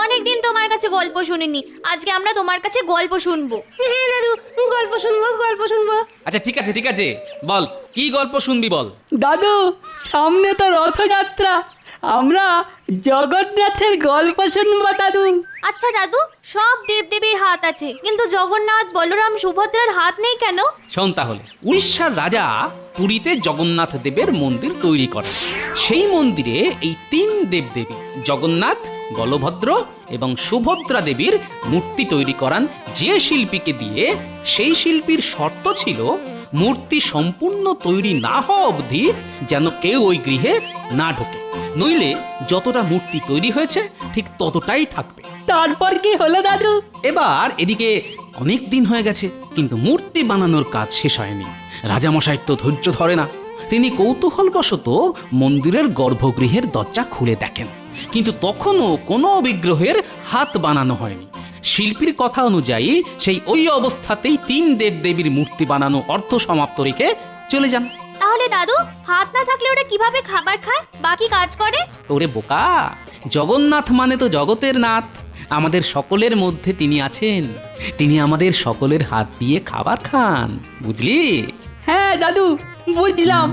অনেকদিন তোমার কাছে গল্প শুনিনি, আজকে আমরা তোমার কাছে গল্প শুনবো। হ্যাঁ দাদু, গল্প শুনবো গল্প শুনবো। আচ্ছা ঠিক আছে বল, কি গল্প শুনবি বল। দাদু, সামনে তো রথযাত্রা, আমরা জগন্নাথের গল্প শুনবো দাদু। আচ্ছা দাদু, সব দেবদেবীর হাত আছে, কিন্তু জগন্নাথ, বলরাম, সুভদ্রার হাত নেই কেন? শোন তাহলে, উড়িষ্যার রাজা পুরীতে জগন্নাথ দেবের মন্দির তৈরি করেন। সেই মন্দিরে এই তিন দেবদেবী জগন্নাথ, বলভদ্র এবং সুভদ্রা দেবীর মূর্তি তৈরি করান যে শিল্পীকে দিয়ে। সেই শিল্পীর শর্ত ছিল মূর্তি সম্পূর্ণ তৈরি না হওয়া অবধি যেন কেউ ওই গৃহে না ঢোকে, নইলে যতটা মূর্তি তৈরি হয়েছে ঠিক ততটাই থাকবে। তারপর কি হলো দাদু? এবার এদিকে অনেক দিন হয়ে গেছে, কিন্তু মূর্তি বানানোর কাজ শেষ হয়নি। রাজামশাইয়ের তো ধৈর্য ধরে না। তিনি কৌতূহলবশত মন্দিরের গর্ভগৃহের দরজা খুলে দেখেন, কিন্তু তখনও কোনো বিগ্রহের হাত বানানো হয়নি। শিল্পীর কথা অনুযায়ী সেই ওই অবস্থাতেই তিন দেবদেবীর মূর্তি বানানো অর্ধ সমাপ্ত রেখে চলে যান। তাহলে দাদু, হাত না থাকলে ওরা কিভাবে খাবার খায়, বাকি কাজ করে? ওরে বোকা, জগন্নাথ মানে তো জগতের নাথ। আমাদের সকলের মধ্যে তিনি আছেন, তিনি আমাদের সকলের হাত দিয়ে খাবার খান, বুঝলি? হ্যাঁ দাদু, বুঝলাম।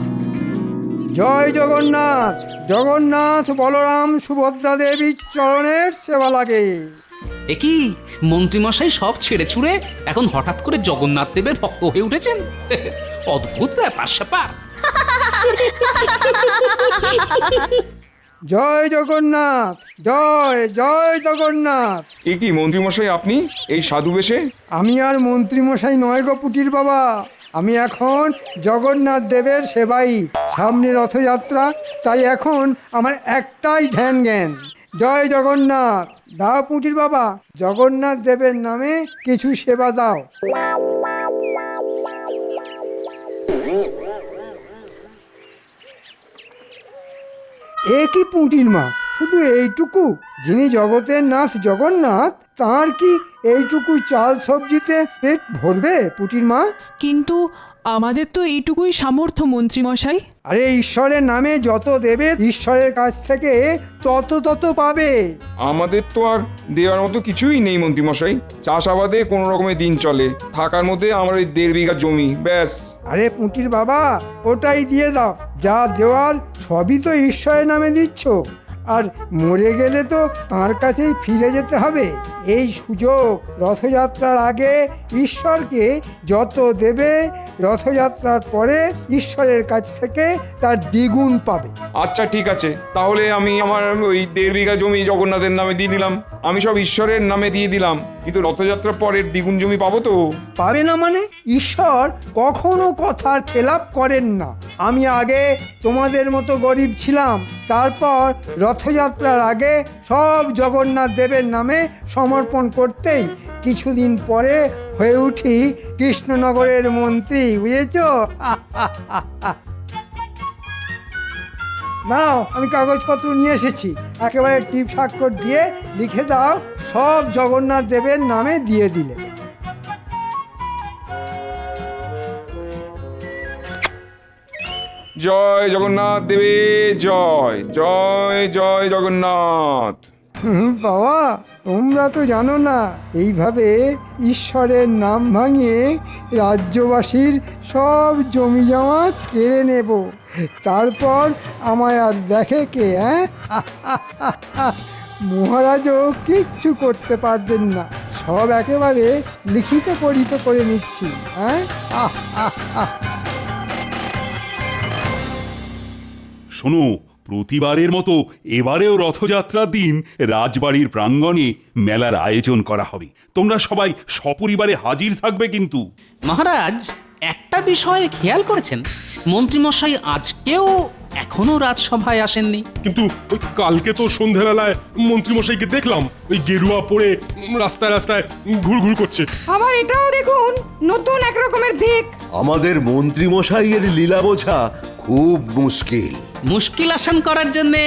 জয় জগন্নাথ। জগন্নাথ, বলরাম, সুভদ্রা দেবীর চরণের সেবা লাগে। এ কি, মন্ত্রীমশাই সব ছেড়ে ছুড়ে এখন হঠাৎ করে জগন্নাথ দেবের ভক্ত হয়ে উঠেছেন? অদ্ভুত ব্যাপার স্যাপার। জয় জগন্নাথ, জয় জয় জগন্নাথ। এ কি মন্ত্রীমশাই, আপনি এই সাধু বেশে? আমি আর মন্ত্রীমশাই নয় গো পুটির বাবা, আমি এখন জগন্নাথ দেবের সেবাই। সামনে রথযাত্রা, তাই এখন আমার একটাই ধ্যান জ্ঞান, জয় জগন্নাথ। দাও পুটির বাবা, জগন্নাথ দেবের নামে কিছু সেবা দাও। এ কি পুঁটির মা, শুধু এইটুকু? যিনি জগতের নাথ জগন্নাথ, তার কি এইটুকু চাল সবজিতে পেট ভরবে পুঁটির মা? কিন্তু আমাদের তো এইটুকুই সামর্থ্য মন্ত্রীমশাই। আরে ঈশ্বরের নামে যত দেবে, ঈশ্বরের কাছ থেকে তত পাবে। আমাদের তো আর দেওয়ার মতো কিছুই নেই মন্ত্রীমশাই। চাষাবাদে কোনো রকমের দিন চলে, থাকার মধ্যে আমার ওই 1.5 বিঘা জমি, ব্যাস। আরে পুঁটির বাবা, ওটাই দিয়ে দাও। যা দেওয়ার সবই তো ঈশ্বরের নামে দিচ্ছ, আর মরে গেলে তো তাঁর কাছেই ফিরে যেতে হবে। এই সুযোগ, রথযাত্রার আগে ঈশ্বরকে যত দেবে, রথযাত্রার পরে ঈশ্বরের কাছ থেকে তার দ্বিগুণ পাবে। আচ্ছা ঠিক আছে, তাহলে আমি আমার ওই 1.5 বিঘা জমি জগন্নাথের নামে দিয়ে দিলাম। আমি সব ঈশ্বরের নামে দিয়ে দিলাম, কিন্তু রথযাত্রার পরের দ্বিগুণ জমি পাবো তো? পাবে না মানে? ঈশ্বর কখনো কথার খেলাপ করেন না। আমি আগে তোমাদের মতো গরিব ছিলাম, তারপর রথযাত্রার আগে সব জগন্নাথ দেবের নামে সমর্পণ করতেই কিছুদিন পরে হয়ে উঠি কৃষ্ণনগরের মন্ত্রী, বুঝেছ? নাও, আমি কাগজপত্র নিয়ে এসেছি, একেবারে টিপ স্বাক্ষর দিয়ে লিখে দাও, সব জগন্নাথ দেবের নামে দিয়ে দিলে। জয় জগন্নাথ দেবে, জয় জয় জয় জগন্নাথ। বাবা, তোমরা তো জানো না, এইভাবে ঈশ্বরের নাম ভাঙিয়ে রাজ্যবাসীর সব জমি জমা কেড়ে নেব, তারপর আমায় আর দেখে কে? মহারাজও কিচ্ছু করতে পারবেন না, সব একেবারে লিখিত পড়িত করে নিচ্ছি। শোনো, প্রতিবারের মতো এবারেও রথযাত্রার দিন রাজবাড়ির প্রাঙ্গণে মেলার আয়োজন করা হবে। তোমরা সবাই সপরিবারে হাজির থাকবে কিন্তু। মহারাজ, একটা বিষয়ে খেয়াল করেছেন, মন্ত্রীমশাই আজকেও এখনো রাজসভায় আসেননি। কিন্তু ওই কালকে তো সন্ধ্যাবেলায় মন্ত্রীমশাইকে দেখলাম ওই গেরুয়া পরে রাস্তায় রাস্তায় ঘুরঘুর করছে। আবার এটাও দেখুন, নতুন এক রকমের ভিক। আমাদের মন্ত্রী মশাইয়ের লীলা বোঝা খুব মুশকিল। মুশকিল আসান করার জন্যে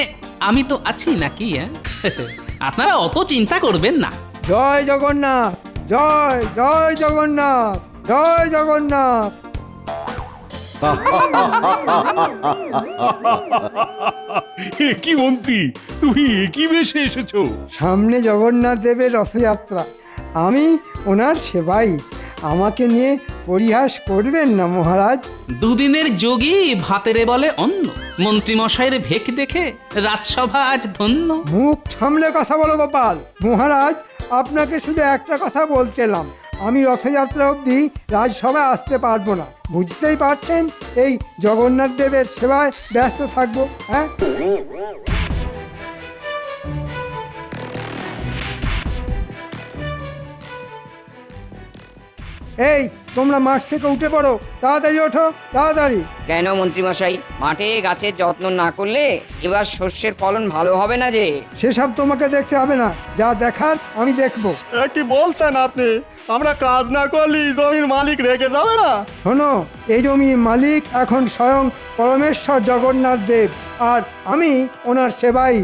আমি তো আছি নাকি? আপনারা অত চিন্তা করবেন না। জয় জগন্নাথ, জয় জয় জগন্নাথ, জয় জগন্নাথ। কি মন্ত্রী, তুমি একই বেশে এসেছো? সামনে জগন্নাথ দেবের রথযাত্রা, আমি ওনার সেবাই। আমাকে নিয়ে পরিহাস করবেন না মহারাজ। দুদিনের যোগী ভাতেরে বলে অন্ন, মন্ত্রীমশাইয়ের ভেক দেখে রাজসভা আজ ধন্য। মুখ সামলে কথা বলো গোপাল। মহারাজ, আপনাকে শুধু একটা কথা বলতেলাম, আমি রথযাত্রা অবধি রাজসভায় আসতে পারবো না। বুঝতেই পারছেন, এই জগন্নাথ দেবের সেবায় ব্যস্ত থাকবো। হ্যাঁ, এই তোমরা মাঠ থেকে উঠে পড়ো, তাড়াতাড়ি ওঠো, তাড়াতাড়ি। কেন মন্ত্রীমশাই, মাঠে গাছের যত্ন না করলে এবার শস্যের ফলন ভালো হবে না যে? সেসব তোমাকে দেখতে হবে না, যা দেখার আমি দেখবো। কি বলছেন আপনি? আমরা কাজ না করলে জমির মালিক রেগে যাবে না? শোনো, এই জমির মালিক এখন স্বয়ং পরমেশ্বর জগন্নাথ দেব, আর আমি ওনার সেবাই।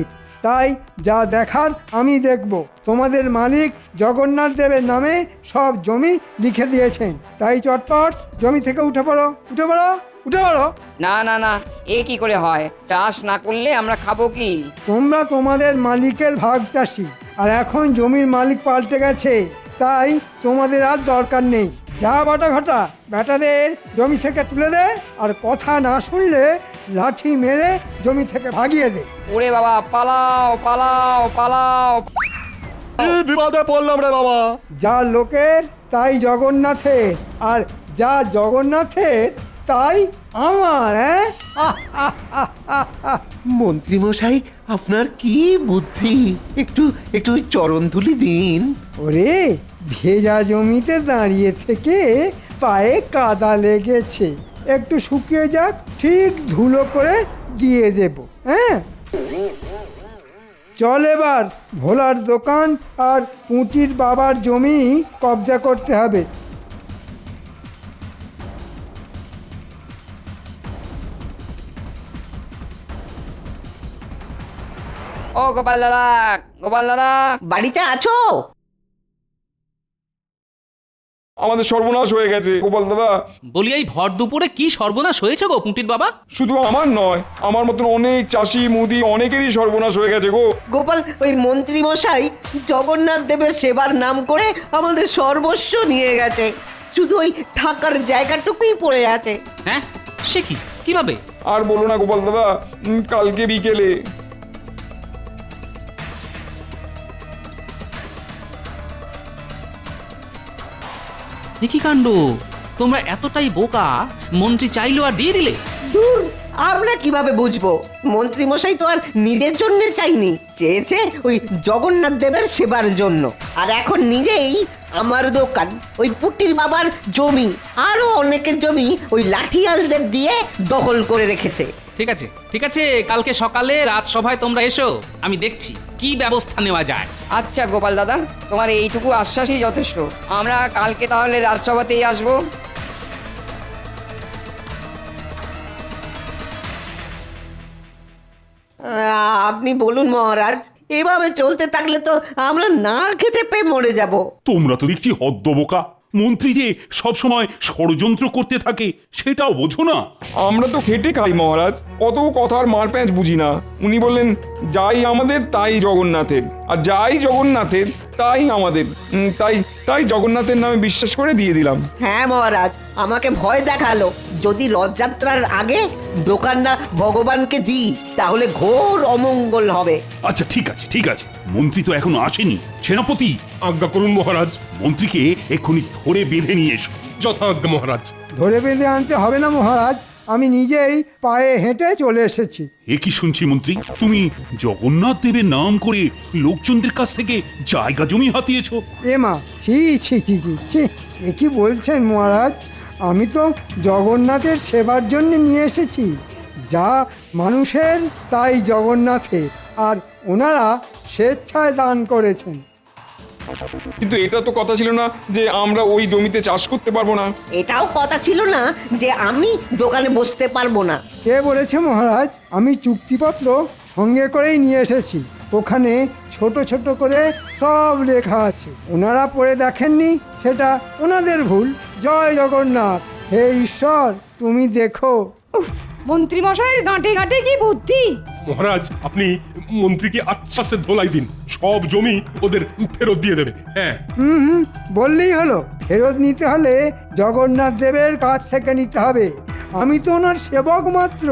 তাই যা দেখার আমি দেখব। তোমাদের মালিক জগন্নাথ দেবের নামে সব জমি লিখে দিয়েছেন, তাই চটপট জমি থেকে উঠে পড়ো, উঠে পড়ো, উঠে পড়ো। না না না, এ কি করে হয়? চাষ না করলে আমরা খাবো কি? তোমরা তোমাদের মালিকের ভাগ চাষি, আর এখন জমির মালিক পাল্টে গেছে, তাই তোমাদের আর দরকার নেই। যা বাটা ঘটা, বেটাদের জমি থেকে তুলে দে, আর কথা না শুনলে লাঠি মেরে জমি থেকে ভাগিয়ে দে। ওরে বাবা, পালাও পালাও পালাও! বিপদে পড়লাম রে বাবা। যা লোকের তাই জগন্নাথের, আর যা জগন্নাথের তাই আমার। মন্ত্রীমশাই, আপনার কি বুদ্ধি! একটু একটু চরণ ধুলি দিন। ওরে, ভেজা জমিতে দাঁড়িয়ে থেকে পায়ে কাদা লেগেছে, একটু শুকিয়ে যাক, ঠিক ধুলো করে দিয়ে দেব। হ্যাঁ, চল এবার ভোলার দোকান আর পুঁটির বাবার জমি কবজা করতে হবে। ও গোপাল দাদা, গোপাল দাদা! বাড়িতে আছো? আমাদের সর্বনাশ হয়ে গেছে গোপাল দাদা। বলি, এই ভর দুপুরে কি সর্বনাশ হয়েছে গো পুঁটির বাবা? শুধু আমার নয়, আমার মতন অনেক চাষি মুদি অনেকেরই সর্বনাশ হয়ে গেছে গো। গোপাল, ওই মন্ত্রী মশাই জগন্নাথ দেবের সেবার নাম করে আমাদের সর্বস্ব নিয়ে গেছে, শুধু ওই থাকার জায়গাটুকুই পড়ে আছে। হ্যাঁ, সে কি, কিভাবে? আর বলো না গোপাল দাদা, কালকে বিকেলে কি কাণ্ড! তোমরা এতটাই বোকা, মন্ত্রী চাইলো আর দিয়ে দিলে? দূর, আমরা কিভাবে বুঝবো? মন্ত্রী মশাই তো আর নিজের জন্য চাইনি, চেয়েছে ওই জগন্নাথ দেবের সেবার জন্য। আর এখন নিজেই আমার দোকান, ওই পুটির বাবার জমি, আরো অনেকের জমি ওই লাঠিয়ালদের দিয়ে দখল করে রেখেছে। ঠিক আছে, ঠিক আছে, কালকে সকালে রাজসভায় তোমরা এসো, আমি দেখছি কি ব্যবস্থা নেওয়া যায়। আচ্ছা গোপাল দাদা, তোমার এইটুকু আশ্বাসই যথেষ্ট। আমরা কালকে তাহলে রাজসভাতেই আসবো। আপনি বলুন মহারাজ, এভাবে চলতে থাকলে তো আমরা না খেতে পেয়ে মরে যাব। তোমরা তো দেখছি হদ্দবোকা। মন্ত্রী যে সবসময় ষড়যন্ত্র করতে থাকে সেটাও বোঝো না। আমরা তো খেটে খাই মহারাজ, অত কথার মার প্যাঁচ বুঝি না। উনি বললেন যাই আমাদের তাই জগন্নাথের, আর যাই জগন্নাথের তাই আমাদের। তাই তাই জগন্নাথের নামে বিশ্বাস করে দিয়ে দিলাম। হ্যাঁ মহারাজ, আমাকে ভয় দেখালো, যদি রথযাত্রার আগে দোকানটা ভগবানকে দিই তাহলে ঘোর অমঙ্গল হবে। আচ্ছা ঠিক আছে, ঠিক আছে, মন্ত্রী তো এখনো আসেনি। সেনাপতি, আজ্ঞা করুন মহারাজ। মন্ত্রীকে এক্ষুনি ধরে বেঁধে নিয়ে এসো। যথাজ্ঞা মহারাজ। ধরে বেঁধে আনতে হবে না মহারাজ, আমি নিজেই পায়ে হেঁটে চলে এসেছি। এ কি শুনছি মন্ত্রী, তুমি জগন্নাথ দেবের নাম করে লোকজনদের কাছ থেকে জায়গা জমি হাতিয়েছ? এ মা, ছি ছি ছি ছি ছি, এ কি বলছেন মহারাজ? আমি তো জগন্নাথের সেবার জন্য নিয়ে এসেছি। যা মানুষের তাই জগন্নাথের, আর ওনারা স্বেচ্ছায় দান করেছেন। কিন্তু এটা তো কথা ছিল না যে আমরা ওই জমিতে চাষ করতে পারবো না। এটাও কথা ছিল না যে আমি দোকানে বসতে পারবো না। কে বলেছে মহারাজ? আমি চুক্তিপত্র সঙ্গে করেই নিয়ে এসেছি, ওখানে ছোট ছোট করে সব লেখা আছে। ওনারা পড়ে দেখেননি, সেটা ওনাদের ভুল। জয় জগন্নাথ। হে ঈশ্বর তুমি দেখো। মন্ত্রী মশাইয়ের গাঁটে গাঁটে কি বুদ্ধি! মহারাজ আপনি মন্ত্রীকে আচ্ছাসে ধোলাই দিন, সব জমি ওদের ফেরত দিয়ে দেবে। হ্যাঁ, হুম, বললেই হলো। ফেরত নিতে হলে জগন্নাথ দেবের কাছ থেকে নিতে হবে। আমি তো ওনার সেবক মাত্র।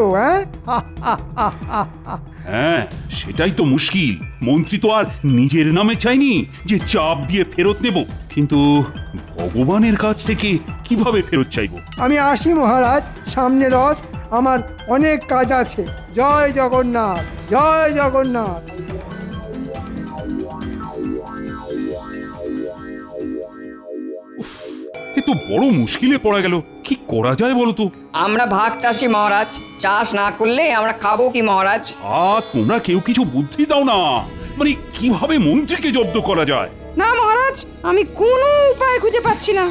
হ্যাঁ, সেটাই তো মুশকিল। মন্ত্রী তো আর নিজের নামে চাইনি যে চাপ দিয়ে ফেরত নেব, কিন্তু ভগবানের কাছ থেকে কিভাবে ফেরত চাইবো? আমি আসি মহারাজ, সামনে রথ, আমার অনেক কাজ আছে। জয় জগন্নাথ, জয় জগন্নাথ। এ তো বড় মুশকিলে পড়া গেল। কি করা যায় বলো তো? আমরা ভাগ চাষি মহারাজ, চাষ না করলে আমরা খাবো কি মহারাজ? তোমরা কেউ কিছু বুদ্ধি দাও না, মানে কিভাবে মন্ত্রীকে জব্দ করা যায়? না মহারাজ, আমি কোনো উপায় খুঁজে পাচ্ছি না।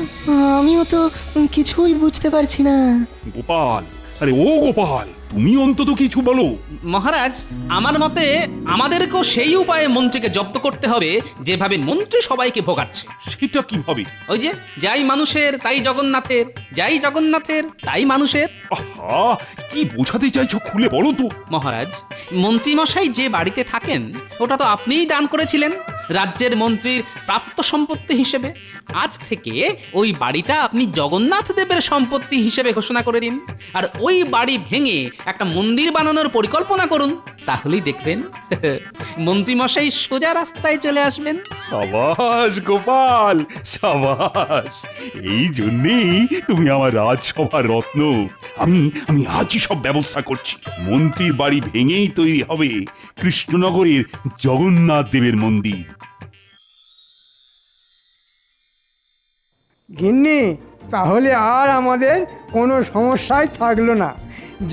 আমিও তো কিছুই বুঝতে পারছি না। গোপাল, আরে ও গোপাল, তুমি অন্তত কিছু বলো। মহারাজ, আমার মতে আমাদেরকেও সেই উপায়ে মন্ত্রীকে জব্দ করতে হবে যেভাবে মন্ত্রী সবাইকে ভোগাচ্ছে। সেটা কিভাবে? ওই যে, যাই মানুষের তাই জগন্নাথের, যাই জগন্নাথের তাই মানুষের। আহা, কি বোঝাতে চাইছো খুলে বলো তো। মহারাজ, মন্ত্রীমশাই যে বাড়িতে থাকেন ওটা তো আপনিই দান করেছিলেন রাজ্যের মন্ত্রীর প্রাপ্ত সম্পত্তি হিসেবে। আজ থেকে ওই বাড়িটা আপনি জগন্নাথ দেবের সম্পত্তি হিসেবে ঘোষণা করে দিন, আর ওই বাড়ি ভেঙে একটা মন্দির বানানোর পরিকল্পনা করুন। তাহলেই দেখবেন মন্ত্রীমশাই সোজা রাস্তায় চলে আসবেন। সাবাস গোপাল, সাবাস। এই জন্যেই তুমি আমার রাজসভার রত্ন। আমি আজই সব ব্যবস্থা করছি। মন্ত্রীর বাড়ি ভেঙেই তৈরি হবে কৃষ্ণনগরের জগন্নাথ দেবের মন্দির। গিন্নি, তাহলে আর আমাদের কোনো সমস্যাই থাকলো না।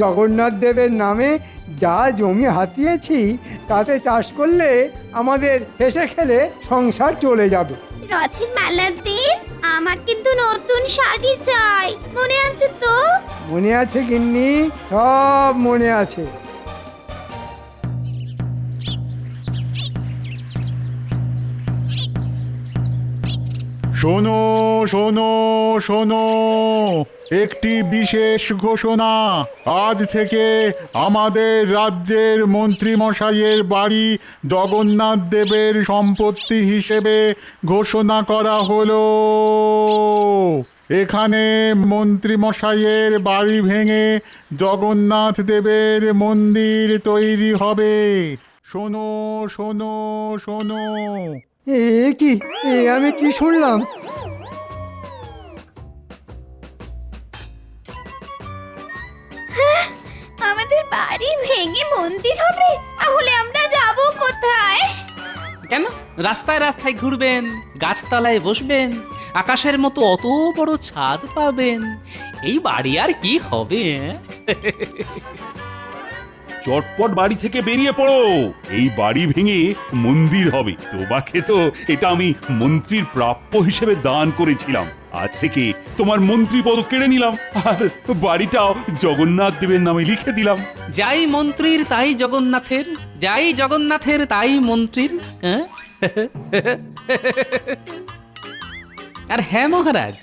জগন্নাথ দেবের নামে যা জমি হাতিয়েছি তাতে চাষ করলে আমাদের হেসে খেলে সংসার চলে যাবে। রথের মেলার দিন আমার কিন্তু নতুন শাড়ি চাই, মনে আছে তো? মনে আছে গিন্নি, সব মনে আছে। শোনো শোনো শোনো, একটি বিশেষ ঘোষণা। আজ থেকে আমাদের রাজ্যের মন্ত্রীমশাইয়ের বাড়ি জগন্নাথ দেবের সম্পত্তি হিসেবে ঘোষণা করা হলো। এখানে মন্ত্রীমশাইয়ের বাড়ি ভেঙে জগন্নাথ দেবের মন্দির তৈরি হবে। শোনো শোনো শোনো। এ কি, আমি কি শুনলাম? আমাদের বাড়ি ভেঙে মন্দির হবে? তাহলে আমরা যাব কোথায়? কেন? রাস্তায় রাস্তায় ঘুরবেন, গাছতলায় বসবেন, আকাশের মতো অত বড় ছাদ পাবেন। এই বাড়ি আর কি হবে? চটপট বাড়ি থেকে বেরিয়ে পড়ো। এই বাড়ি ভেঙে মন্দির হবে। তোমাকে তো এটা আমি মন্ত্রীর প্রাপ্য হিসেবে দান করেছিলাম। আজ থেকে তোমার মন্ত্রী পদ কেড়ে নিলাম, আর বাড়িটাও জগন্নাথ দেবের নামে লিখে দিলাম। যাই মন্ত্রীর তাই জগন্নাথের, যাই জগন্নাথের তাই মন্ত্রীর। হ্যাঁ? আর হ্যাঁ মহারাজ,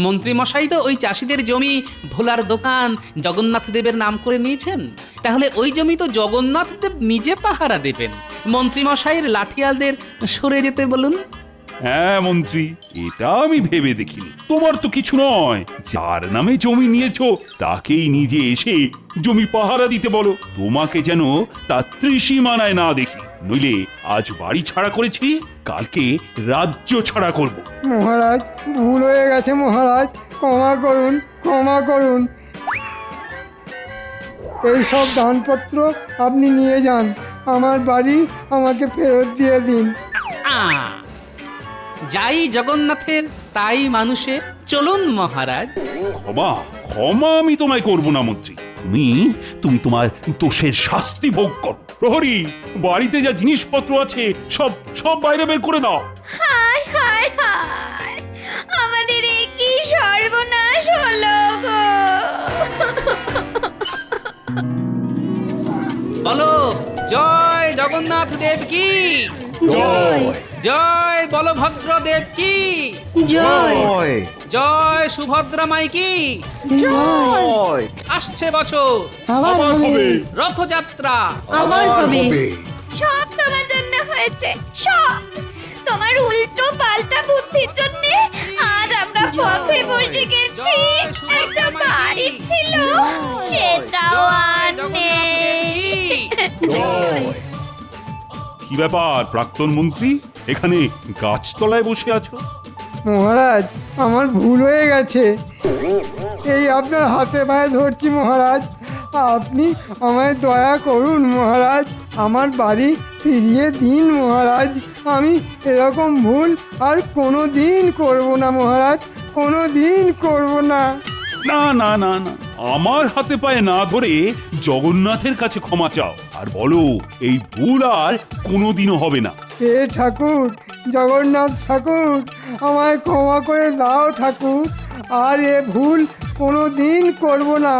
মন্ত্রীমশাই তো ওই চাষিদের জমি ভোলার দোকান জগন্নাথ দেবের নাম করে নিয়েছেন। তাহলে ওই জমি তো জগন্নাথ দেব নিজে পাহারা দেবেন। মন্ত্রীমশাইয়ের লাঠিয়ালদের সরে যেতে বলুন। হ্যাঁ মন্ত্রী, এটা আমি ভেবে দেখিনি। তোমার তো কিছু নয়, যার নামে জমি নিয়েছো তাকেই নিজে এসে জমি পাহারা দিতে বলো। তোমাকে যেন তা ত্রিসীমানায় না দেখি, নইলে আজ বাড়ি ছাড়া করেছি, কালকে রাজ্য ছাড়া করব। মহারাজ, ভুল হয়ে গেছে মহারাজ, ক্ষমা করুন, ক্ষমা করুন। এই সব দানপত্র আপনি নিয়ে যান, আমার বাড়ি আমাকে ফেরত দিয়ে দিন। যাই জগন্নাথের তাই মানুষের, চলুন মহারাজ। ক্ষমা ক্ষমা আমি তোমায় করব না মন্ত্রী। তুমি তোমার দোষের শাস্তি ভোগ করো। প্রহরী, বাড়িতে যা জিনিসপত্র আছে সব সব বাইরে বের করে দাও। হায় হায় হায়, আমাদের কি সর্বনাশ হলো গো! বলো জয় জগন্নাথ দেব কি জয়, জয় বলভদ্র দেব কি জয় জয় সুভদ্রা মাই কি জয় আসছে বছর আবার হবে রথযাত্রা আবার হবে সব তোমার জন্য হয়েছে, সব তোমার উল্টো পাল্টা বুদ্ধির জন্য আজ আমরা পথে বসে গেছি। একটা বাড়ি ছিল, সেটাও আর নেই। কি ব্যাপার প্রাক্তন মন্ত্রী, এখানে গাছতলায় বসে আছো? মহারাজ আমার ভুল হয়ে গেছে, এই আপনার হাতে পায়ে ধরছি মহারাজ, আপনি আমায় দয়া করুন মহারাজ, আমার বাড়ি ফিরিয়ে দিন মহারাজ। আমি এরকম ভুল আর কোনো দিন করবো না মহারাজ, কোনো দিন করবো না। না না না না, আমার হাতে পায়ে না ধরে জগন্নাথের কাছে ক্ষমা চাও আর বলো এই ভুল আর কোনোদিনও হবে না। হে ঠাকুর, জগন্নাথ ঠাকুর, আমায় ক্ষমা করে দাও ঠাকুর, আর এ ভুল কোনো দিন করবো না।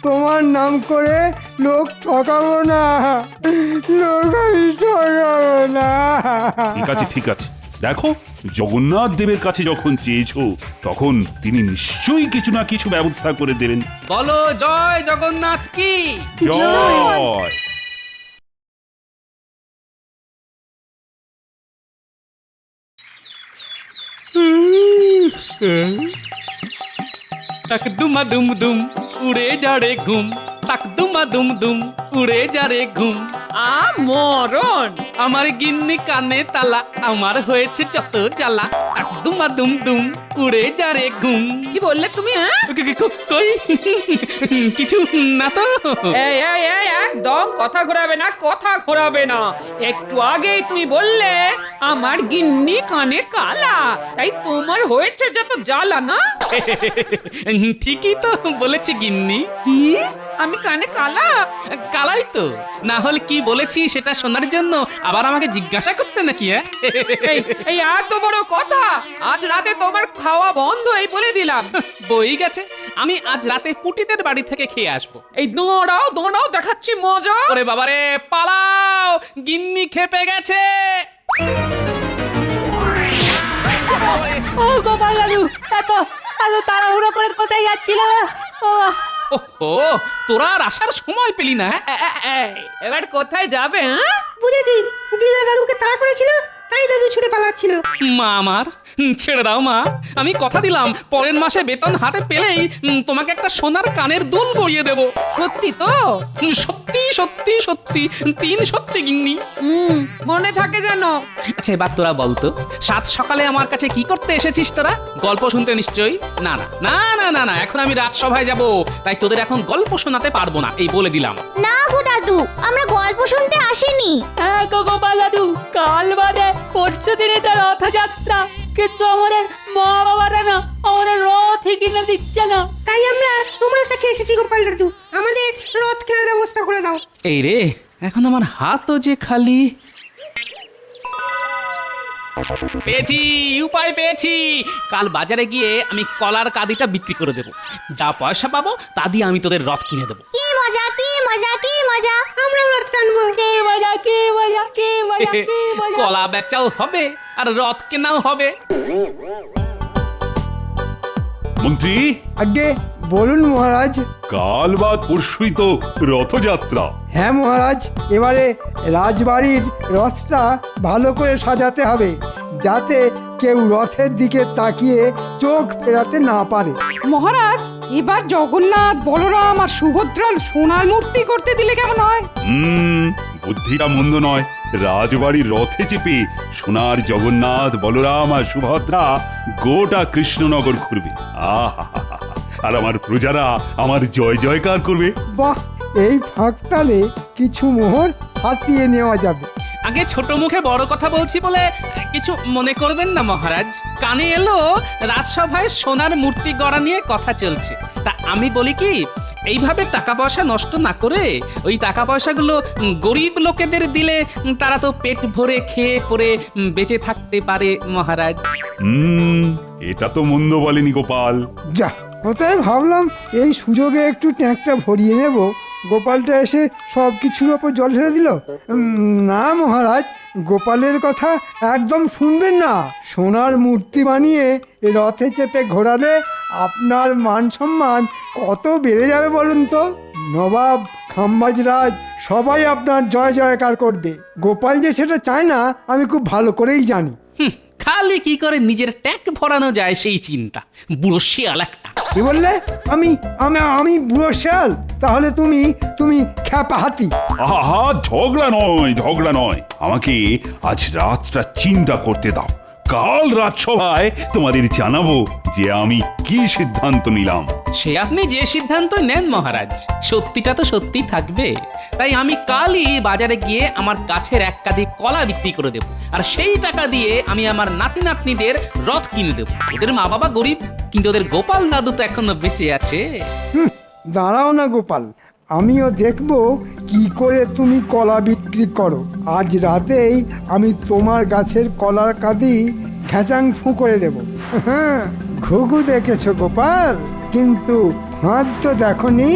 তোমার নাম করে লোক ঠকাবো না, লোক আমি ঠকাবো না। ঠিক আছে ঠিক আছে, দেখো জগন্নাথ দেবের কাছে যখন চেয়েছো তখন তিনি নিশ্চয়ই কিছু না কিছু ব্যবস্থা করে দেবেন। বলো জয় জগন্নাথ কি জয়। তাক দুমা দুম দুম উড়ে যা রে ঘুম, তাক দুমা দুম দুম উড়ে যা রে ঘুম। মরণ আমার গিন্নি কানে তালা, আমার হয়েছে যত জ্বালা, তাক দুমা দুম দুম উড়ে যা রে ঘুম। কি বললে তুমি? কই কিছু না তো। এই এই এই একদম কথা ঘোরাবে না, কথা ঘোরাবে না। একটু আগেই তুমি বললে আমার গিন্নি কানে কালা, তাই তোমার হয়েছে যত জ্বালা না? ঠিকই তো বলেছি গিন্নি। কি আমি কানে কালা? কালাই তো, না হলে কি বলেছি সেটা শোনার জন্য আবার আমাকে জিজ্ঞাসা করতে নাকি? এই এত বড় কথা, আজ রাতে তোমার খাওয়া বন্ধ, এই বলে দিলাম। বই গেছে, আমি আজ রাতে পুটিদের বাড়ি থেকে খেয়ে আসবো। এই দৌড়াও দৌড়াও, দেখাচ্ছি মজা। ওরে বাবারে পালাও, গিন্নি খেপে গেছে। ও গোপাল দাদু, এত এত তাড়াহুড়ো করে কোথায় যাচ্ছিল? ওহো, তোরা আর আসার সময় পেলি না? এবার কোথায় যাবে? বুঝেছি, দিদা দাদুকে তাড়া করেছিল, তাই দাদু ছুটে পালাচ্ছিল। মা আমার, ছেড়ে দাও মা, আমি কথা দিলাম পরের মাসে বেতন হাতে পেলেই তোমাকে একটা সোনার কানের দুল গড়িয়ে দেব। সত্যি তো? সত্যি সত্যি সত্যি, 3 সত্যি গিন্নি। মনে থাকে যেন। আচ্ছা এবার তোরা বলতো, সাত সকালে আমার কাছে কি করতে এসেছিস তোরা? গল্প শুনতে নিশ্চয়ই? না না না না না না, এখন আমি রাজসভায় যাব, তাই তোদের এখন গল্প শোনাতে পারবো না, এই বলে দিলাম। না গো দাদু, আমরা গল্প শুনতে আসিনি। হ্যাঁ গো গোপাল দাদু, কাল বাদে পরশু দিনে তো রথযাত্রা, কিন্তু আমাদের মা বাবারা না আমাদের রথই কিনে দিচ্ছে না, তাই আমরা তোমার কাছে এসেছি গোপাল দাদু, আমাদের রথ কেনার ব্যবস্থা করে দাও। এই রে, এখন আমার হাতও যে খালি। পেয়েছি, উপায় পেয়েছি। কাল বাজারে গিয়ে আমি কলার কাঁদিটা বিক্রি করে দেবো, যা পয়সা পাবো তা দিয়ে আমি তোদের রথ কিনে দেবো। কি মজা, কি মজা, কি মজা, আমরাও রথ টানবো। কি মজা কি মজা কি মজা কি মজা। কলা বেচাও হবে আর রথ কেনাও হবে। মন্ত্রী, আগে বলুন মহারাজ। কাল বা পরশুই তো রথযাত্রা। হ্যাঁ মহারাজ, এবারে রাজবাড়ির রথটা ভালো করে সাজাতে হবে, যাতে কেউ রথের দিকে তাকিয়ে চোখ ফেরাতে না পারে। মহারাজ, এবার জগন্নাথ বলরাম আর সুভদ্রার সোনার মূর্তি করতে দিলে কেমন হয়? বুদ্ধিটা মন্দ নয়। রাজবাড়ির রথে চেপে সোনার জগন্নাথ বলরাম আর সুভদ্রা গোটা কৃষ্ণনগর ঘুরবে। আহা, আর আমার প্রজারা আমার জয় জয়কার করবে। বাহ, এই ফাঁকতালে কিছু মোহর হাতিয়ে নেওয়া যাবে। আগে ছোট মুখে বড় কথা বলছি বলে কিছু মনে করবেন না মহারাজ। কানে এলো রাজসভায় সোনার মূর্তি গড়া নিয়ে কথা চলছে, তা আমি বলি কি, এইভাবে টাকা পয়সা নষ্ট না করে ওই টাকা পয়সাগুলো গরিব লোকেদের দিলে তারা তো পেট ভরে খেয়ে পরে বেঁচে থাকতে পারে মহারাজ। এটা তো মন্দ বলেনি গোপাল। যা, কোথায় ভাবলাম এই সুযোগে একটু ট্যাঙ্কটা ভরিয়ে নেব, গোপালটা এসে সব কিছুর ওপর জল ঢেলে দিল। না মহারাজ, গোপালের কথা একদম শুনবেন না। সোনার মূর্তি বানিয়ে রথে চেপে ঘোরালে আপনার মান সম্মান কত বেড়ে যাবে বলুন তো। নবাব, খাম্বাজরাজ সবাই আপনার জয় জয়কার করবে। গোপাল যে সেটা চায় না আমি খুব ভালো করেই জানি। খালি কি করে নিজের ট্যাগ ভরানো যায় সেই চিন্তা, বুড়ো শিয়াল একটা। কি বললে? আমি আমি আমি বুড়ো শেয়াল? তাহলে তুমি খ্যাপা হাতি। আহা, ঝগড়া নয়, আমাকে আজ রাতটা চিন্তা করতে দাও। কাল রাজসভায় তোমাদের জানাবো যে আমি কি সিদ্ধান্ত নিলাম। সে আপনি যে সিদ্ধান্ত নেন মহারাজ, সত্যিটা তো সত্যি থাকবে। তাই আমি কালই বাজারে গিয়ে আমার গাছের এক কাঁদি কলা বিক্রি করে দেব, আর সেই টাকা দিয়ে আমি আমার নাতি নাতনিদের রথ কিনে দেব। ওদের মা বাবা গরিব, কিন্তু ওদের গোপাল দাদু তো এখনো বেঁচে আছে। দাঁড়াও না গোপাল, আমিও দেখব কি করে তুমি কলা বিক্রি করো। আজ রাতেই আমি তোমার গাছের কলার কাঁদি ঘ্যাচাং ফু করে দেব। ঘুঘু দেখেছো গোপাল, কিন্তু হাত তো দেখোনি।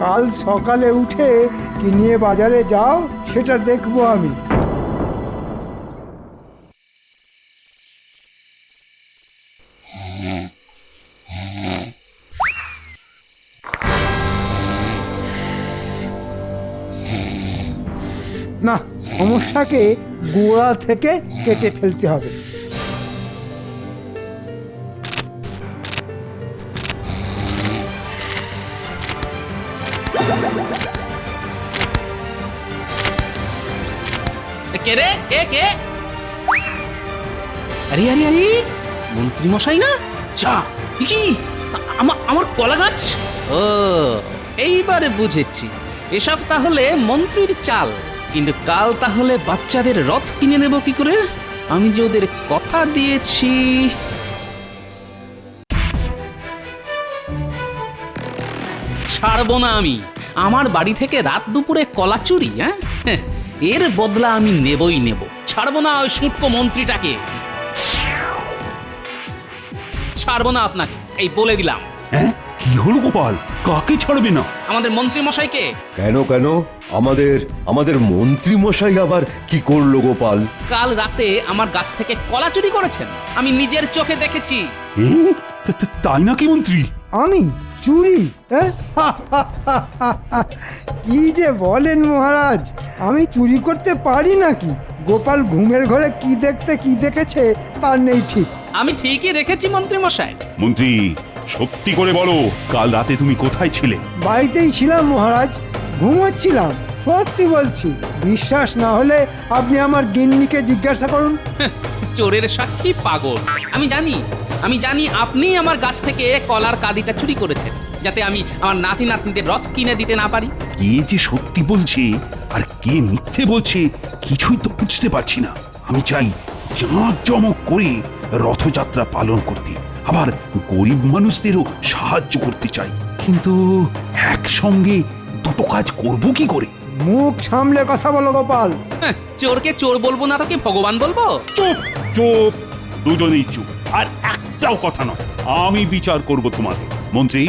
কাল সকালে উঠে কি নিয়ে বাজারে যাও সেটা দেখবো আমি। না, সমস্যাকে গোড়া থেকে কেটে ফেলতে হবে। কে রে? কে? আরে আরে আরে, মন্ত্রী মশাই না? যা, কি আমার কলা গাছ? ও, এইবারে বুঝেছি, এসব তাহলে মন্ত্রীর চাল। কিন্তু কাল তাহলে বাচ্চাদের রথ কিনে দেব কি করে? আমি যে ওদের কথা দিয়েছি। ছাড়বো না আমি আমার বাড়ি থেকে রাত দুপুরে কলা চুরি। হ্যাঁ, এর বদলা আমি নেবই নেব। ছাড়বো না ওই সুটকো মন্ত্রীটাকে, ছাড়বো না আপনাকে, এই বলে দিলাম। হ্যাঁ, কি হলো গোপাল? কাকে ছাড়বে না? আমাদের মন্ত্রী মশাইকে। কেন? আমাদের মন্ত্রী মশাই আবার কি করলো গোপাল? কাল রাতে আমার গাছ থেকে কলা চুরি করেছেন, আমি নিজের চোখে দেখেছি। তাই নাকি মন্ত্রী? আমি চুরি? কি যে বলেন মহারাজ, আমি চুরি করতে পারি নাকি? গোপাল ঘুমের ঘরে কি দেখেছে তার নেই ঠিক। আমি ঠিকই দেখেছি মন্ত্রী মশাই। মন্ত্রী, সত্যি করে বলো, কাল রাতে তুমি কোথায় ছিলে? বাড়িতেই ছিলাম মহারাজ, ঘুমোচ্ছিলাম। সত্যি বলছি, বিশ্বাস না হলে আপনি আমার গিন্নিকে জিজ্ঞাসা করুন। চোরের সাক্ষী পাগল। আমি জানি আপনি আমার গাছ থেকে কলার কাঁদিটা চুরি করেছেন, যাতে আমি আমার নাতি নাতনিদের রথ কিনে দিতে না পারি। কে যে সত্যি বলছে আর কে মিথ্যে বলছে কিছুই তো বুঝতে পারছি না। আমি চাই জাঁকজমক করে রথযাত্রা পালন করতে, আবার গরিব মানুষদেরও সাহায্য করতে চাই, কিন্তু একসঙ্গে দুটো কাজ করব কি করে? মুখ সামলে কথা বলো গোপাল। চোরকে চোর বলবো না, তোকে ভগবান বলবো? চুপ চুপ, দুজনেই চুপ, আর একটাও কথা নয়। আমি বিচার করব তোমাদের। মন্ত্রী,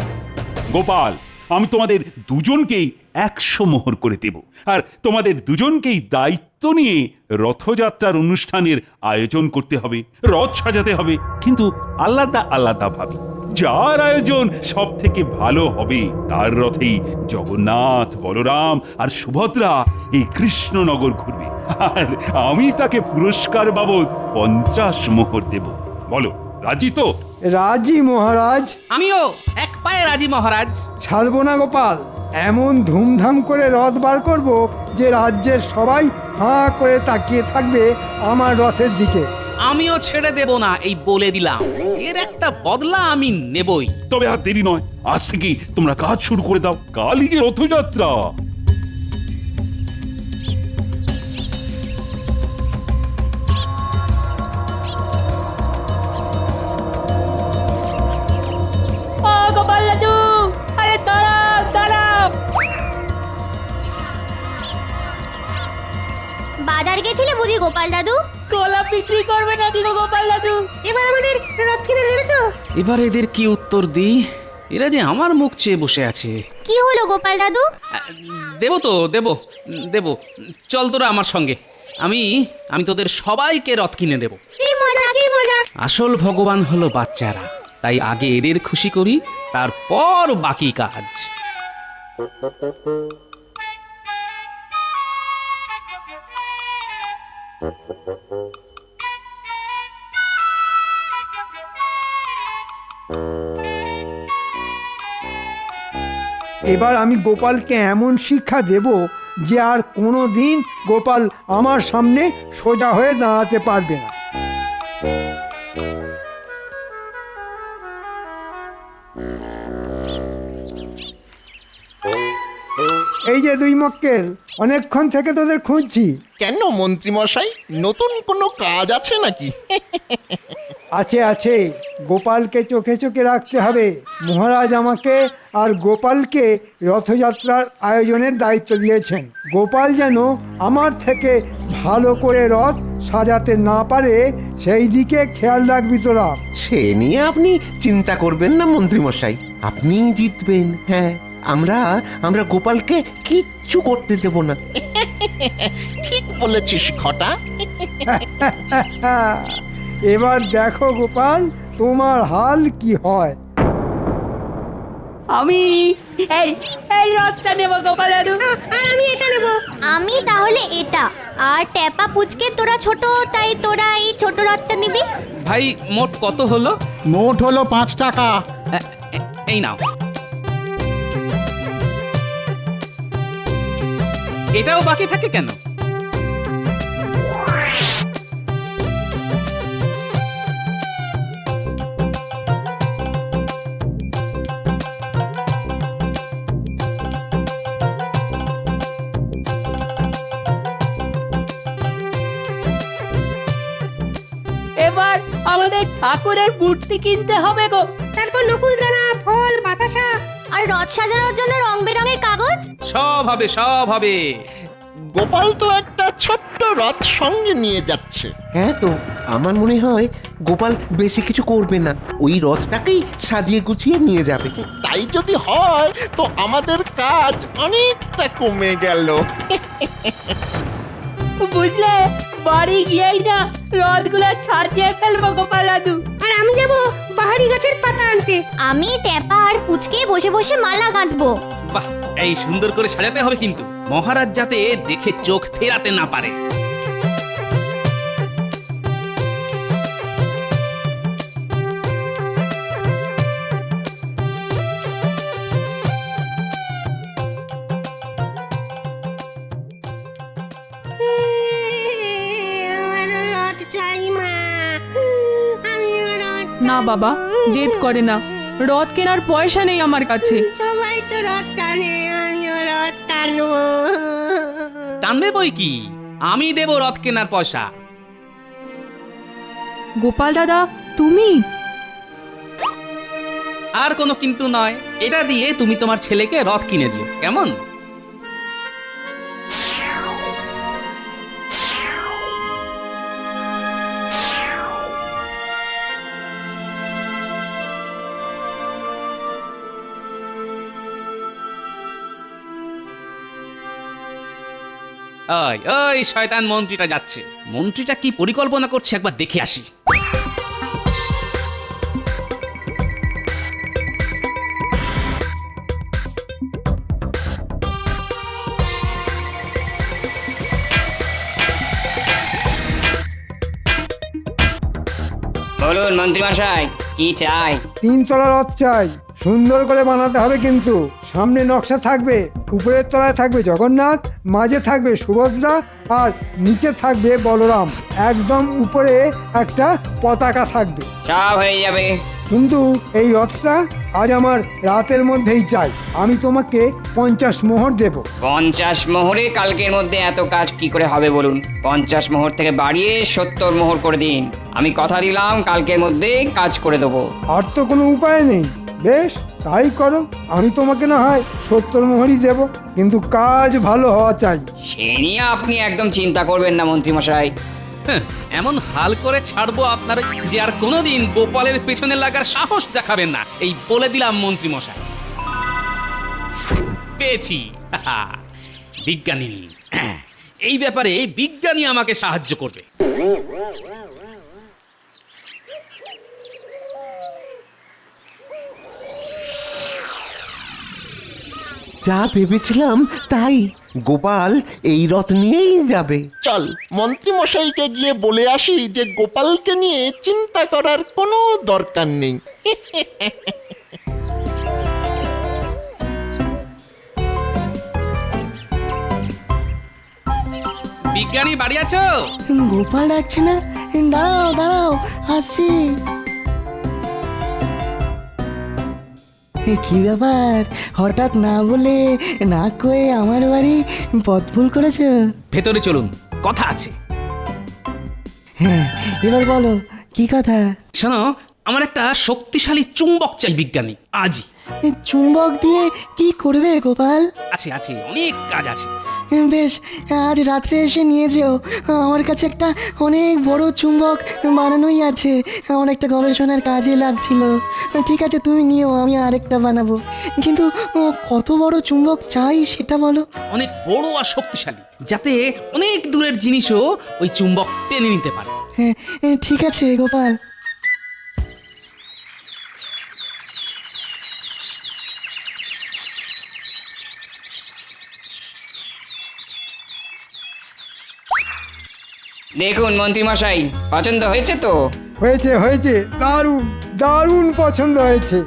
গোপাল, আমি তোমাদের দুজনকেই 100 মোহর করে দেব, আর তোমাদের দুজনকেই দায়িত্ব নিয়ে রথযাত্রার অনুষ্ঠানের আয়োজন করতে হবে, রথ সাজাতে হবে, কিন্তু আলাদা আলাদা ভাবে। যার আয়োজন সব থেকে ভালো হবে তার রথেই জগন্নাথ, বলরাম আর সুভদ্রা এই কৃষ্ণনগর ঘুরবে, আর আমি তাকে পুরস্কার বাবদ 50 মোহর দেব। বলো, রাজি তো? রাজি মহারাজ। আমিও এক পায়ে রাজি মহারাজ। ছাড়বো না গোপাল, এমন ধুমধাম করে রথ বার করব যে রাজ্যের সবাই হাঁ করে তাকিয়ে থাকবে আমার রথের দিকে। আমিও ছেড়ে দেব না, এই বলে দিলাম। এর একটা বদলা আমি নেবই। তবে আর দেরি নয়, আজ থেকেই তোমরা কাজ শুরু করে দাও। কালই যে রথযাত্রা। গোপাল দাদু, আরে দাঁড়াও। বাজার গেছিলে বুঝি গোপাল দাদু? কলা বিক্রি করবে নাকি গো গোপাল দাদু? এবার আমাদের রথ কিনে দেবে তো? এবার এদের কি উত্তর দিই? এরা যে আমার মুখ চেয়ে বসে আছে। কি হলো গোপাল দাদু? দেব তো, দেব। চল তোরা আমার সঙ্গে, আমি আমি তোদের সবাইকে রথ কিনে দেব। কি মজা কি মজা! আসল ভগবান হলো বাচ্চারা, তাই আগে এদের খুশি করি, তারপর বাকি কাজ। এবার আমি গোপালকে এমন শিক্ষা দেব যে আর কোনো দিন গোপাল আমার সামনে সোজা হয়ে দাঁড়াতে পারবে না। এই যে দুই মক্কেল, অনেকক্ষণ থেকে তোদের খুঁজছি। কেন মন্ত্রী মশাই, নতুন কোনো কাজ আছে নাকি? আছে আছে, গোপালকে চোখে চোখে রাখতে হবে। মহারাজ আমাকে আর গোপালকে রথযাত্রার আয়োজনের দায়িত্ব দিয়েছেন। গোপাল যেন আমার থেকে ভালো করে রথ সাজাতে না পারে সেই দিকে খেয়াল রাখবি তোরা। সে নিয়ে আপনি চিন্তা করবেন না মন্ত্রী মশাই, আপনি জিতবেন। হ্যাঁ, আমরা গোপালকে কিচ্ছু করতে দেব না। ঠিক বলেছিস খটা। এবার দেখো গোপাল, তোমার হাল কি হয়। আমি এই রথটা নেব গোপাল দাদু। আর আমি এটা নেব। আমি তাহলে এটা। আর ট্যাপা পুচকে তোরা ছোট, তাই তোরা এই ছোট রথটা নিবি। ভাই মোট কত হলো? মোট হলো 5 টাকা। এই নাও। এটাও বাকি থাকে কেন? এবার আমাদের ঠাকুরের মূর্তি কিনতে হবে গো। তারপর নকুলদানা, ফল, বাতাসা আর রথ সাজানোর জন্য রং বেরঙের কাগজ। সব হবে, সব হবে। গোপাল তো একটা ছোট্ট রথ সঙ্গে নিয়ে যাচ্ছে। হ্যাঁ তো, আমার মনে হয় গোপাল বেশি কিছু করবে না, ওই রথটাকেই সাজিয়ে গুছিয়ে নিয়ে যাবে। তাই যদি হয় তো আমাদের কাজ অনেকটা কমে গেল। বুঝলে, বাড়ি গিয়েই না রথগুলো সাজিয়ে ফেলবো গোপাল দাদু। আর আমি যাব বাহারি গাছের পাতা আনতে। আমি ট্যাপা আর পুচকে বসে বসে মালা গাঁথবো। বাহ, এই সুন্দর করে সাজাতে হবে কিন্তু, মহারাজ যাতে দেখে চোখ ফেরাতে না পারে। না বাবা, জেদ করে না। রথ কেনার পয়সা নেই আমার কাছে। সবাই তো রথ টানে, আমিও রথ টানবো। টানবে বই কি, আমি দেব রথ কেনার পয়সা। গোপাল দাদা, তুমি? আর কোনো কিন্তু নয়, এটা দিয়ে তুমি তোমার ছেলেকে রথ কিনে দিও, কেমন? ওই ওই শয়তান মন্ত্রীটা যাচ্ছে। মন্ত্রীটা কি পরিকল্পনা করছে একবার দেখে আসি। বলুন মন্ত্রী মশাই, কি চাই? 3 তলা রথ চাই, সুন্দর করে বানাতে হবে কিন্তু। সামনে নকশা থাকবে, উপরের তলায় থাকবে জগন্নাথ, মাঝে থাকবে সুভদ্রা আর নিচে থাকবে বলরাম। একদম উপরে একটা পতাকা থাকবে। সব হয়ে যাবে। কিন্তু এই রথটা আজ আমার রাতের মধ্যেই চাই। আমি তোমাকে 50 মোহর দেব। 50 মোহরে কালকের মধ্যে এত কাজ কি করে হবে বলুন? 50 মোহর থেকে বাড়িয়ে 70 মোহর করে দিন। আমি কথা দিলাম কালকের মধ্যে কাজ করে দেবো। আর তো কোনো উপায় নেই। বেশ, তাই করো। আমি তোমাকে না হয় 70 মোহরই দেব, কিন্তু কাজ ভালো হওয়া চাই। সে নিয়ে আপনি একদম চিন্তা করবেন না মন্ত্রী মশাই। এমন হাল করে ছাড়বো আপনার যে আর কোনোদিন গোপালের পেছনে লাগার সাহস দেখাবেন না, এই বলে দিলাম মন্ত্রী মশাই। পেয়েছি বিজ্ঞানী, এই ব্যাপারে বিজ্ঞানী আমাকে সাহায্য করবে। যা ভেবেছিলাম তাই, গোপাল এই রথ নিয়েই যাবে। চল মন্ত্রী মশাইকে গিয়ে বলে আসি যে গোপালকে নিয়ে চিন্তা করার কোনো দরকার নেই। বিজ্ঞানী বাড়ি আছো? গোপাল ডাকছে না, দাঁড়াও দাঁড়াও, আসছি। কি ব্যাপার, হঠাৎ না বলে না কয়ে আমার বাড়ি পথ ভুল করেছো? ভেতরে চলুন, কথা আছে। হ্যাঁ, এবার বলো কি কথা? শোনো, আমার একটা শক্তিশালী চুম্বক চাই বিজ্ঞানী, আজই। চুম্বক দিয়ে কি করবে গোপাল? আছে আছে, অনেক কাজ আছে। বেশ, আজ রাত্রে এসে নিয়ে যেও। আমার কাছে একটা অনেক বড় চুম্বক বানানোই আছে, আমার একটা গবেষণার কাজে লাগছিল। ঠিক আছে, তুমি নিও, আমি আরেকটা বানাবো। কিন্তু কত বড় চুম্বক চাই সেটা বলো। অনেক বড় আর শক্তিশালী, যাতে অনেক দূরের জিনিসও ওই চুম্বক টেনে নিতে পারে। হ্যাঁ, ঠিক আছে গোপাল। দেখুন মন্ত্রী মশাই, পছন্দ হয়েছে তো? হয়েছে হয়েছে, দারুণ দারুণ পছন্দ হয়েছে।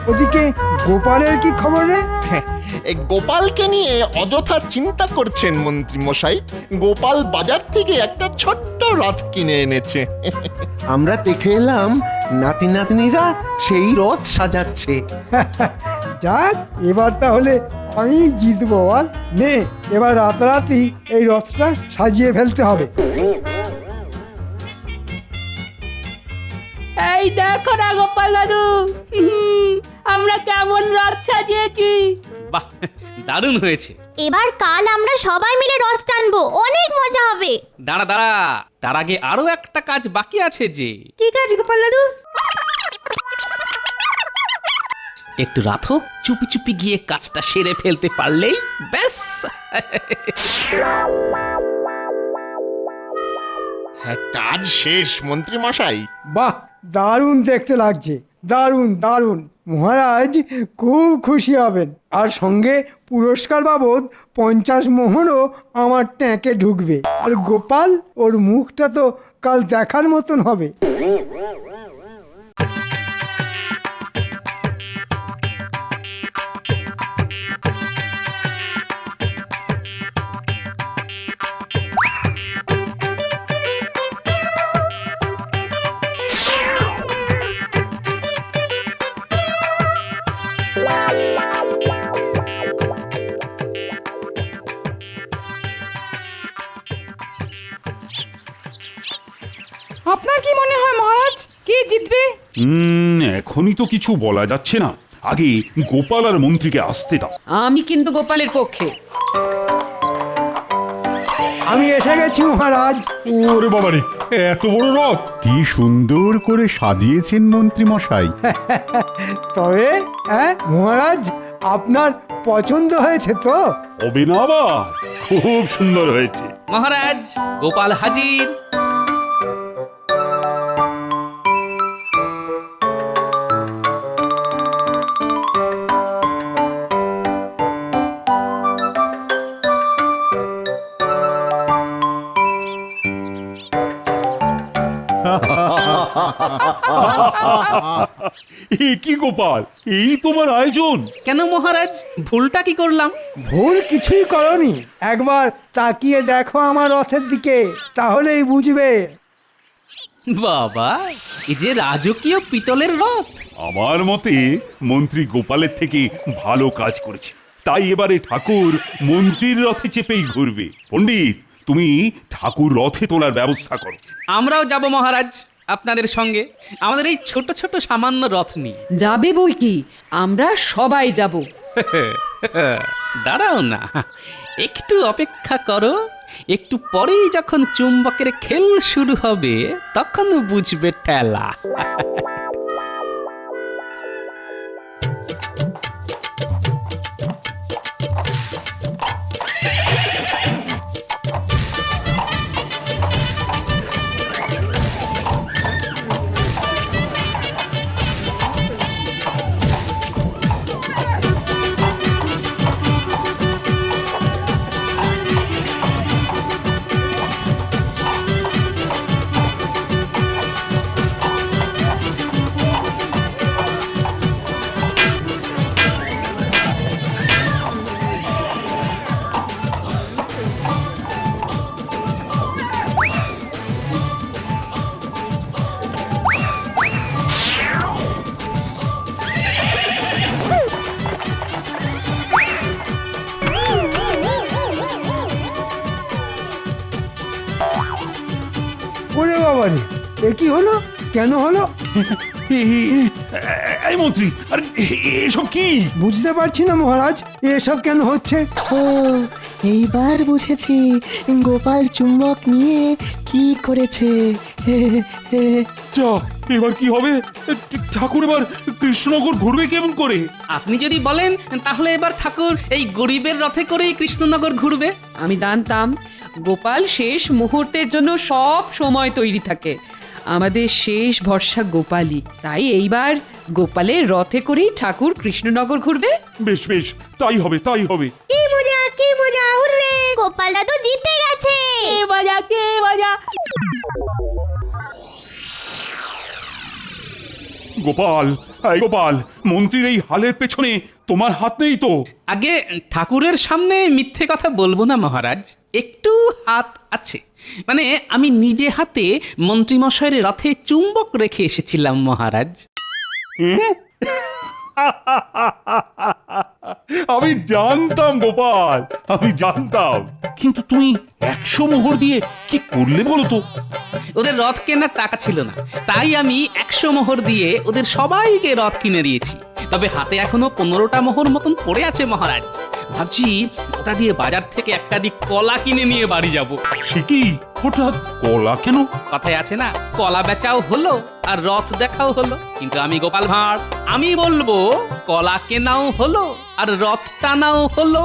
ওদিকে গোপালের কি খবর রে? এই গোপালকে নিয়ে অযথা চিন্তা করছেন মন্ত্রী মশাই। গোপাল বাজার থেকে একটা ছোট্ট রথ কিনে এনেছে। আমরা দেখে এলাম নাতি নাতনিরা সেই রথ সাজাচ্ছে। যাক, এবার তাহলে আমি জিতবো। বল, নে এবার রাতারাতি এই রথটা সাজিয়ে ফেলতে হবে। এই দেখো না গোপাল দাদু, আমরা কেমন রথ সাজিয়েছি। বাহ, দারুণ হয়েছে। এবার কাল আমরা সবাই মিলে রথ টানবো, অনেক মজা হবে। দাঁড়া দাঁড়া, তার আগে আরো একটা কাজ বাকি আছে যে। কি কাজ গোপাল দাদু? একটু রাথো, চুপি চুপি গিয়ে কাজটা সেরে ফেলতে পারলেই ব্যাস। হ্যাঁ, কাজ শেষ মন্ত্রী মশাই। বাহ, দারুণ দেখতে লাগছে, দারুণ দারুণ। মহারাজ খুব খুশি হবেন, আর সঙ্গে পুরস্কার বাবদ 50 মোহরও আমার ট্যাঁকে ঢুকবে। আর গোপাল, ওর মুখটা তো কাল দেখার মতন হবে। আপনার কি মনে হয় মহারাজ, কে জিতবে? এখনই তো কিছু বলা যাচ্ছে না, আগে গোপাল আর মন্ত্রীকে আসতে দাও। আমি কিন্তু গোপালের পক্ষে। আমি এসে গেছি মহারাজ। ওরে বাবারে, এত বড় রথ! কি সুন্দর করে সাজিয়েছেন মন্ত্রী মশাই। তবে হ্যাঁ মহারাজ, আপনার পছন্দ হয়েছে তো? হবে না আবার, খুব সুন্দর হয়েছে। মহারাজ, গোপাল হাজির। এ কি গোপাল, এই তোমার আয়োজন? কেন মহারাজ, ভুলটা কি করলাম? ভুল কিছুই করনি, একবার তাকিয়ে দেখো আমার রথের দিকে, তাহলেই বুঝবে। বাবা, এই যে রাজকীয় পিতলের রথ। আমার মতে মন্ত্রী গোপালের থেকে ভালো কাজ করেছে, তাই এবারে ঠাকুর মন্ত্রীর রথে চেপেই ঘুরবে। পণ্ডিত, তুমি ঠাকুর রথে তোলার ব্যবস্থা করো। আমরাও যাব মহারাজ আপনাদের সঙ্গে, আমাদের এই ছোট ছোট সামান্য রথ নিয়ে। যাবে বই কি, আমরা সবাই যাব। দাঁড়াও না, একটু অপেক্ষা করো। একটু পরেই যখন চুম্বকের খেল শুরু হবে তখন বুঝবে ঠেলা। ওরে বাবা রে, এ কি হলো? কেন হলো এই মন্ত্রী, আরে এসব কি? বুঝতে পারছি না মহারাজ, এসব কেন হচ্ছে? ও এইবার বুঝেছি গোপাল চুম্বক নিয়ে কি করেছে। যা, এবার কি হবে? ঠাকুর এবার কৃষ্ণনগর ঘুরবে কেমন করে? আপনি যদি বলেন তাহলে এবার ঠাকুর এই গরিবের রথে করেই কৃষ্ণনগর ঘুরবে। আমি জানতাম গোপাল শেষ মুহূর্তের জন্য সব সময় তৈরি থাকে। আমাদের শেষ ভরসা গোপালই, তাই এইবার গোপালের রথে করেই ঠাকুর কৃষ্ণনগর ঘুরবে। বেশ বেশ, তাই হবে তাই হবে। কি মজা, হুররে! গোপাল দাদু জিতে গেছে। কে বাজা কে বাজা। গোপাল, এই গোপাল, মন্ত্রীর এই হালের পেছনে তোমার হাত নেই তো? আগে ঠাকুরের সামনে মিথ্যে কথা বলবো না মহারাজ, একটু হাত আছে। মানে আমি নিজে হাতে মন্ত্রীমশাইয়ের রথে চুম্বক রেখে এসেছিলাম মহারাজ। আমি জানতাম গোপাল, আমি জানতাম, কিন্তু তুমি 100 মোহর দিয়ে কি করলে বলো তো? ওদের রথ কেনার টাকা ছিল না, তাই আমি 100 মোহর দিয়ে ওদের সবাইকে রথ কিনে দিয়েছি। তবে হাতে এখনো 15টা মোহর মতন পড়ে আছে মহারাজ। ভাবছি ওটা দিয়ে বাজার থেকে একটা দিক কলা কিনে নিয়ে বাড়ি যাব। সে কি, হঠাৎ কলা কেন? কথায় আছে না, কলা বেচাও হলো আর রথ দেখাও হলো। কিন্তু আমি গোপাল ভাঁড়, আমি বলবো কলা কেনাও হলো আর রথ টানাও হলো।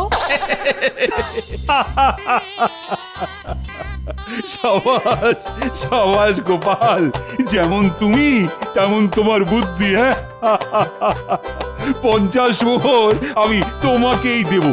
সাবাস সাবাস গোপাল, যেমন তুমি তেমন তোমার বুদ্ধি। হ্যাঁ, 50 মোহর আমি তোমাকেই দেব।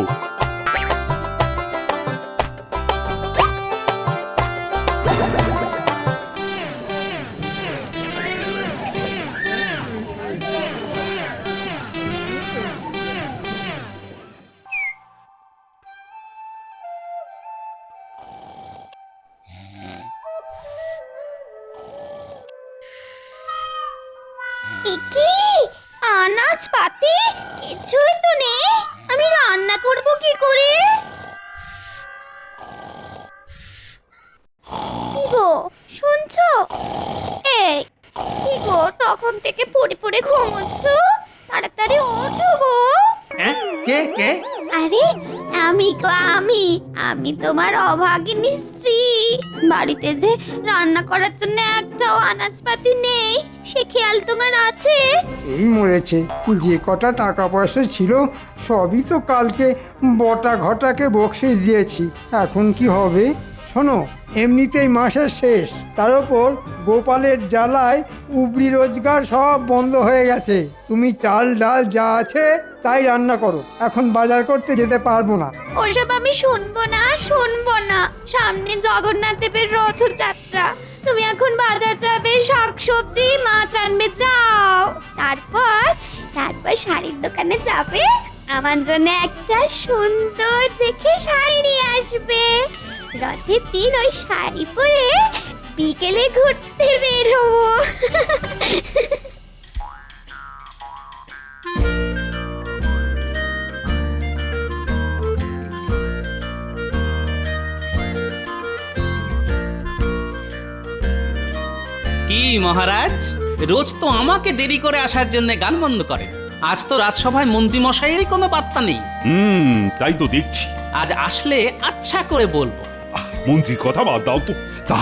কি আনাজ পাতি কিছুই তো নেই, আমি রান্না করব কি করে? কি গো শুনছো? এই কি গো, তখন থেকে পড়ে পড়ে ঘুমোচ্ছ, তাড়াতাড়ি ওঠো গো। কে কে? আরে আমি গো, আমি তোমার অভাগিনী স্ত্রী। বাড়িতে যে রান্না করার জন্য একটাও আনাজপাতি নেই, সে খেয়াল তোমার আছে? এই মরেছে, যে কটা টাকা পয়সা ছিল সবই তো কালকে বটা ঘটাকে বকশিস দিয়েছি। এখন কি হবে? শোনো, এমনিতেই মাসের শেষ, তার উপর গোপালের জ্বালায় উপরি রোজগার সব বন্ধ হয়ে গেছে। তুমি চাল ডাল যা আছে তাই রান্না করো, এখন বাজার করতে যেতে পারবো না। ওসব আমি শুনবো না। সামনে জগন্নাথ দেবের রথযাত্রা, তুমি এখন বাজার যাবে, শাকসবজি মাছ আনবে, যাও। তারপর শাড়ির দোকানে যাবে, আমার জন্য একটা সুন্দর দেখে শাড়ি নিয়ে আসবে। রথের দিন ওই শাড়ি পরে বিকেলে ঘুরতে বের হবো। কি মহারাজ, রোজ তো আমাকে দেরি করে আসার জন্য গান বন্ধ করেন, আজ তো রাজসভায় মন্ত্রী মশাইয়েরই কোনো পাত্তা নেই। তাই তো দেখছি। আজ আসলে আচ্ছা করে বলবো। মন্ত্রীর কথা বাদ দাও তো। তা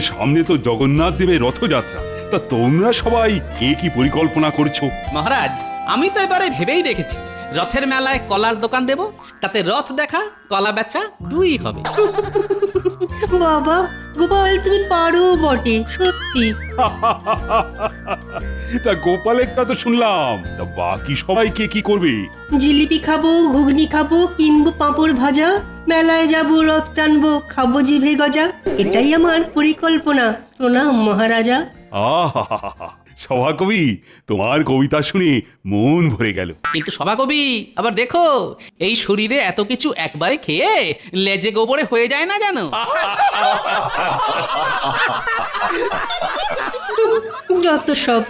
সামনে তো জগন্নাথ দেবের রথযাত্রা, তা তোমরা সবাই কে কি পরিকল্পনা করছো? মহারাজ আমি তো এবারে ভেবেই রেখেছি রথের মেলায় কলার দোকান দেব, তাতে রথ দেখা কলা বেচা দুই হবে। বাবা গোপাল তুমি পারো বটে সত্যি। তা গোপালেরটা তো শুনলাম, তা বাকি সবাই কে কি করবে? জিলিপি খাবো, ঘুগনি খাবো, কিনবো পাঁপড় ভাজা, মেলায় যাবো, রথ টানবো, খাবো জিভে গজা। এটাই আমার পরিকল্পনা। প্রণাম মহারাজা। আহা, সভাকবি, তোমার কবিতা শুনে মন ভরে গেল। কিন্তু সভাকবি আবার দেখো, এই শরীরে এত কিছু একবারে খেয়ে লেজে গোবরে হয়ে যায় না জানো। যত সব।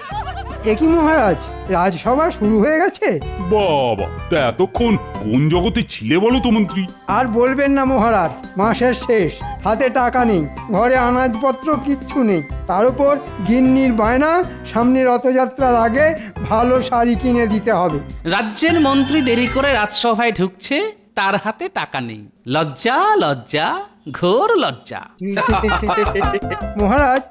একই মহারাজ, রাজসভা শুরু হয়ে গেছে? বাবা, তা এতক্ষণ কোন জগতে ছিলে বলো তো মন্ত্রী? আর বলবেন না মহারাজ, মাসের শেষ, হাতে টাকা নেই, ঘরে আনাজপত্র কিচ্ছু নেই, তার উপর গিন্নির বায়না সামনে রথযাত্রার আগে ভালো শাড়ি কিনে দিতে হবে। রাজ্যের মন্ত্রী দেরি করে রাজসভায় ঢুকছে, তার হাতে টাকা নেই। লজ্জা লজ্জা, ঘোর লজ্জা। মহারাজ,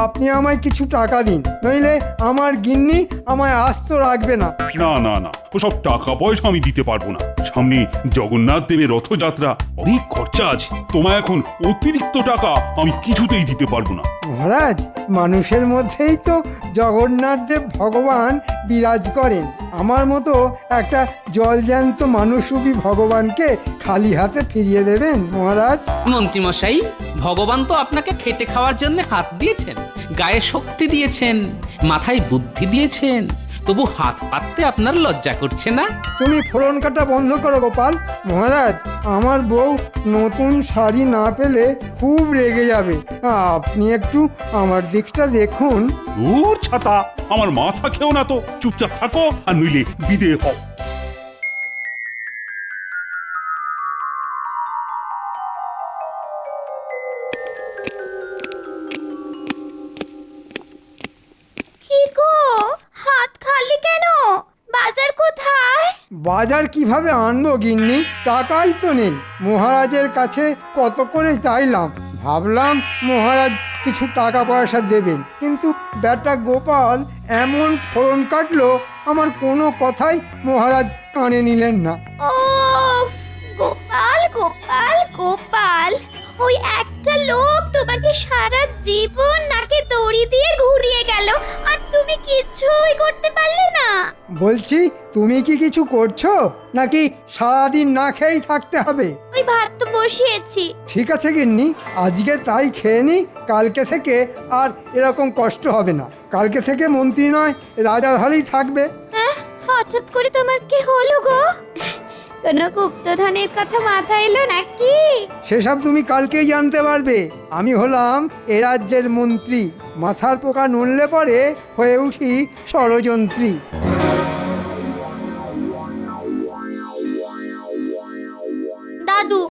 আপনি আমায় কিছু টাকা দিন, নইলে আমার গিন্নি আমায় আস্ত রাখবে না। না না না, ওসব টাকা পয়সা আমি দিতে পারবো না। সামনে জগন্নাথ দেবের রথযাত্রা, অনেক খরচা আছে। তোমায় এখন অতিরিক্ত টাকা আমি কিছুতেই দিতে পারবো না। মহারাজ, মানুষের মধ্যেই তো জগন্নাথ দেব ভগবান বিরাজ করেন। আমার মতো একটা জলজ্যান্ত মানুষরূপী ভগবানকে খালি হাতে ফিরিয়ে দেবেন মহারাজ? মন্ত্রীমশাই, ভগবান তো আপনাকে খেটে খাওয়ার জন্য হাত দিয়েছেন, গায়ে শক্তি দিয়েছেন, মাথায় বুদ্ধি দিয়েছেন, তবু হাত পাততে আপনার লজ্জা করছে না? তুমি ফোড়ন কাটা বন্ধ করো গোপাল। মহারাজ, আমার বউ নতুন শাড়ি না পেলে খুব রেগে যাবে। আপনি একটু আমার দিকটা দেখুন। দূর ছাতা, আমার মাথা খেও না তো, চুপচাপ থাকো আর নইলে বিদে হও। কি গো, হাত খালি কেন? বাজার কোথায়? বাজার কিভাবে আনবো গিন্নি? টাকাই তো নেই। মহারাজের কাছে কত করে চাইলাম, ভাবলাম মহারাজ কিছু টাকা পয়সা দেবেন, কিন্তু বেটা গোপাল এমন ফোড়ন কাটলো, আমার কোনো কথাই মহারাজ কানে নিলেন না। ও গোপাল গোপাল গোপাল, ওই একটা লোক তোমাকে সারা জীবন নাকে দড়ি দিয়ে ঘুরিয়ে গেল, আর তুমি কিছুই করতে পারলে না। বলছি, তুমি কি কিছু করছো নাকি সারাদিন না খেয়েই থাকতে হবে? ওই ভাত তো বসিয়েছি। ঠিক আছে গিন্নি, আজকে তাই খেয়ে নি, কালকে থেকে আর এরকম কষ্ট হবে না। কালকে থেকে মন্ত্রী নয়, রাজার হালেই থাকবে। হঠাৎ করে তোমার কি হলো গো? কোনো গুপ্তধনের কথা মাথায় এলো নাকি? সেসব তুমি কালকেই জানতে পারবে। আমি হলাম এ রাজ্যের মন্ত্রী, মাথার পোকা নড়লে পরে হয়ে উঠি ষড়যন্ত্রী।